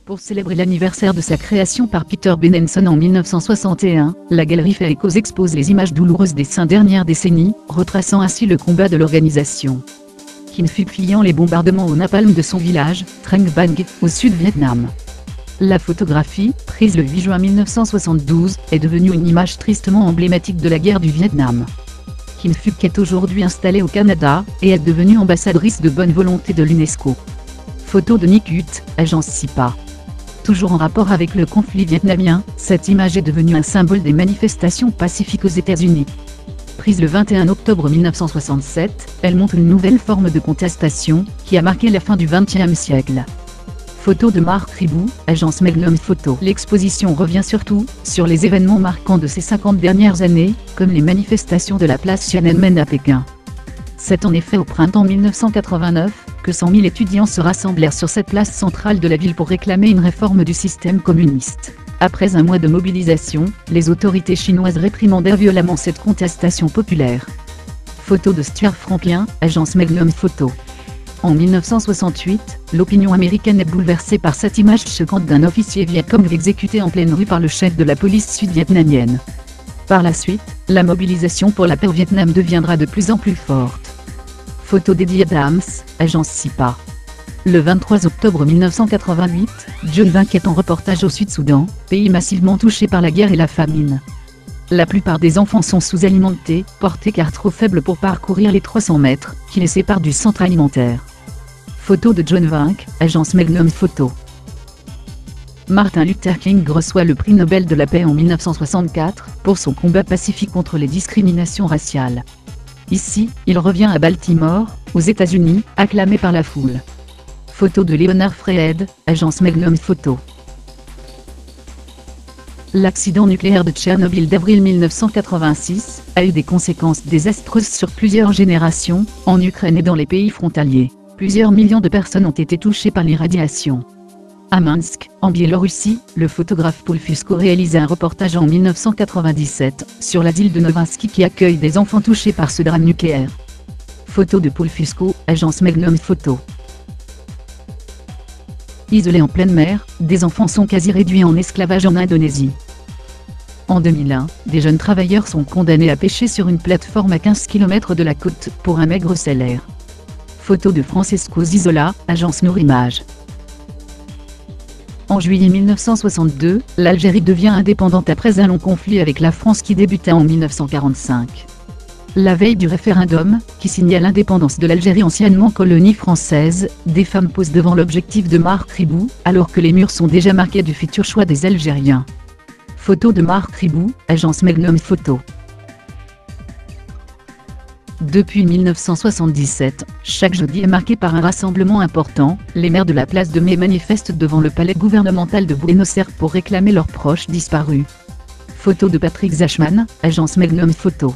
Pour célébrer l'anniversaire de sa création par Peter Benenson en 1961, la galerie Faekos expose les images douloureuses des 5 dernières décennies, retraçant ainsi le combat de l'organisation. Kim Phuc fuyant les bombardements au napalm de son village, Trang Bang, au sud-Vietnam. La photographie, prise le 8 juin 1972, est devenue une image tristement emblématique de la guerre du Vietnam. Kim Phuc est aujourd'hui installée au Canada, et est devenue ambassadrice de bonne volonté de l'UNESCO. Photo de Nick Hutt, agence SIPA. Toujours en rapport avec le conflit vietnamien, cette image est devenue un symbole des manifestations pacifiques aux États-Unis. Prise le 21 octobre 1967, elle montre une nouvelle forme de contestation, qui a marqué la fin du XXe siècle. Photo de Marc Ribou, agence Magnum Photo. L'exposition revient surtout sur les événements marquants de ces 50 dernières années, comme les manifestations de la place Tiananmen à Pékin. C'est en effet au printemps 1989, que 100 000 étudiants se rassemblèrent sur cette place centrale de la ville pour réclamer une réforme du système communiste. Après un mois de mobilisation, les autorités chinoises réprimandèrent violemment cette contestation populaire. Photo de Stuart Franklin, agence Magnum Photo. En 1968, l'opinion américaine est bouleversée par cette image choquante d'un officier vietcong exécuté en pleine rue par le chef de la police sud-vietnamienne. Par la suite, la mobilisation pour la paix au Vietnam deviendra de plus en plus forte. Photo d'Eddie Adams, agence SIPA. Le 23 octobre 1988, John Vink est en reportage au Sud-Soudan, pays massivement touché par la guerre et la famine. La plupart des enfants sont sous-alimentés, portés car trop faibles pour parcourir les 300 mètres, qui les séparent du centre alimentaire. Photo de John Vink, agence Magnum Photo. Martin Luther King reçoit le prix Nobel de la paix en 1964, pour son combat pacifique contre les discriminations raciales. Ici, il revient à Baltimore, aux États-Unis, acclamé par la foule. Photo de Leonard Freed, agence Magnum Photo. L'accident nucléaire de Tchernobyl d'avril 1986 a eu des conséquences désastreuses sur plusieurs générations, en Ukraine et dans les pays frontaliers. Plusieurs millions de personnes ont été touchées par les radiations. À Minsk, en Biélorussie, le photographe Paul Fusco réalisa un reportage en 1997 sur l'asile de Novinsky qui accueille des enfants touchés par ce drame nucléaire. Photo de Paul Fusco, agence Magnum Photo. Isolés en pleine mer, des enfants sont quasi réduits en esclavage en Indonésie. En 2001, des jeunes travailleurs sont condamnés à pêcher sur une plateforme à 15 km de la côte pour un maigre salaire. Photo de Francesco Zizola, agence Nourimage. En juillet 1962, l'Algérie devient indépendante après un long conflit avec la France qui débuta en 1945. La veille du référendum, qui signale l'indépendance de l'Algérie anciennement colonie française, des femmes posent devant l'objectif de Marc Ribou, alors que les murs sont déjà marqués du futur choix des Algériens. Photo de Marc Ribou, agence Magnum Photo. Depuis 1977, chaque jeudi est marqué par un rassemblement important, les maires de la place de Mai manifestent devant le palais gouvernemental de Buenos Aires pour réclamer leurs proches disparus. Photo de Patrick Zachman, agence Magnum Photo.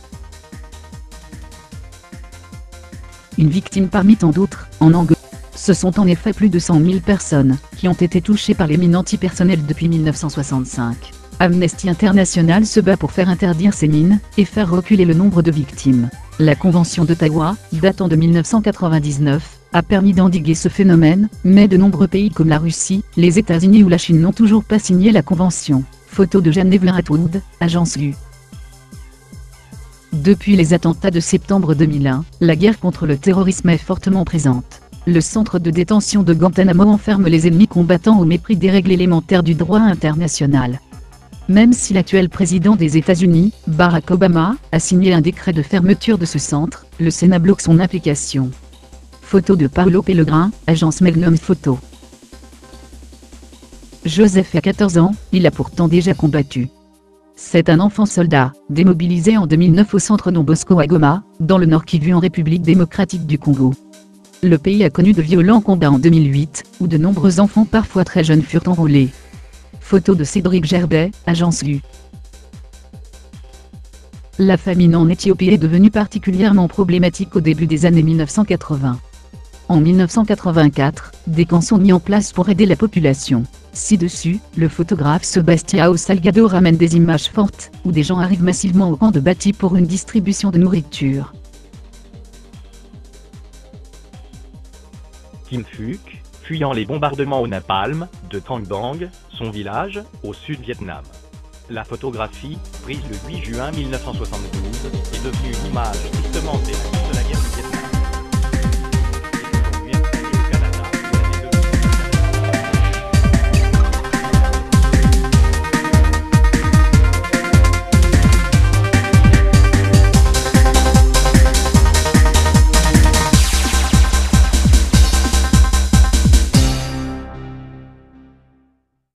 Une victime parmi tant d'autres, en Angola. Ce sont en effet plus de 100 000 personnes, qui ont été touchées par les mines antipersonnelles depuis 1965. Amnesty International se bat pour faire interdire ces mines, et faire reculer le nombre de victimes. La Convention d'Ottawa, datant de 1999, a permis d'endiguer ce phénomène, mais de nombreux pays comme la Russie, les États-Unis ou la Chine n'ont toujours pas signé la Convention. Photo de Jeanne Evelyn Atwood, agence U. Depuis les attentats de septembre 2001, la guerre contre le terrorisme est fortement présente. Le centre de détention de Guantanamo enferme les ennemis combattants au mépris des règles élémentaires du droit international. Même si l'actuel président des États-Unis, Barack Obama, a signé un décret de fermeture de ce centre, le Sénat bloque son application. Photo de Paolo Pellegrin, agence Magnum Photo. Joseph a 14 ans, il a pourtant déjà combattu. C'est un enfant soldat, démobilisé en 2009 au centre Don Bosco à Goma, dans le Nord Kivu en République démocratique du Congo. Le pays a connu de violents combats en 2008, où de nombreux enfants parfois très jeunes furent enrôlés. Photo de Cédric Gerbet, agence U. La famine en Éthiopie est devenue particulièrement problématique au début des années 1980. En 1984, des camps sont mis en place pour aider la population. Ci-dessus, le photographe Sebastião Salgado ramène des images fortes, où des gens arrivent massivement au camp de Bati pour une distribution de nourriture. Kim Phuc, fuyant les bombardements au napalm de Trang Bang, son village, au sud Vietnam. La photographie, prise le 8 juin 1972, est devenue une image tristement emblématique de la guerre du Vietnam.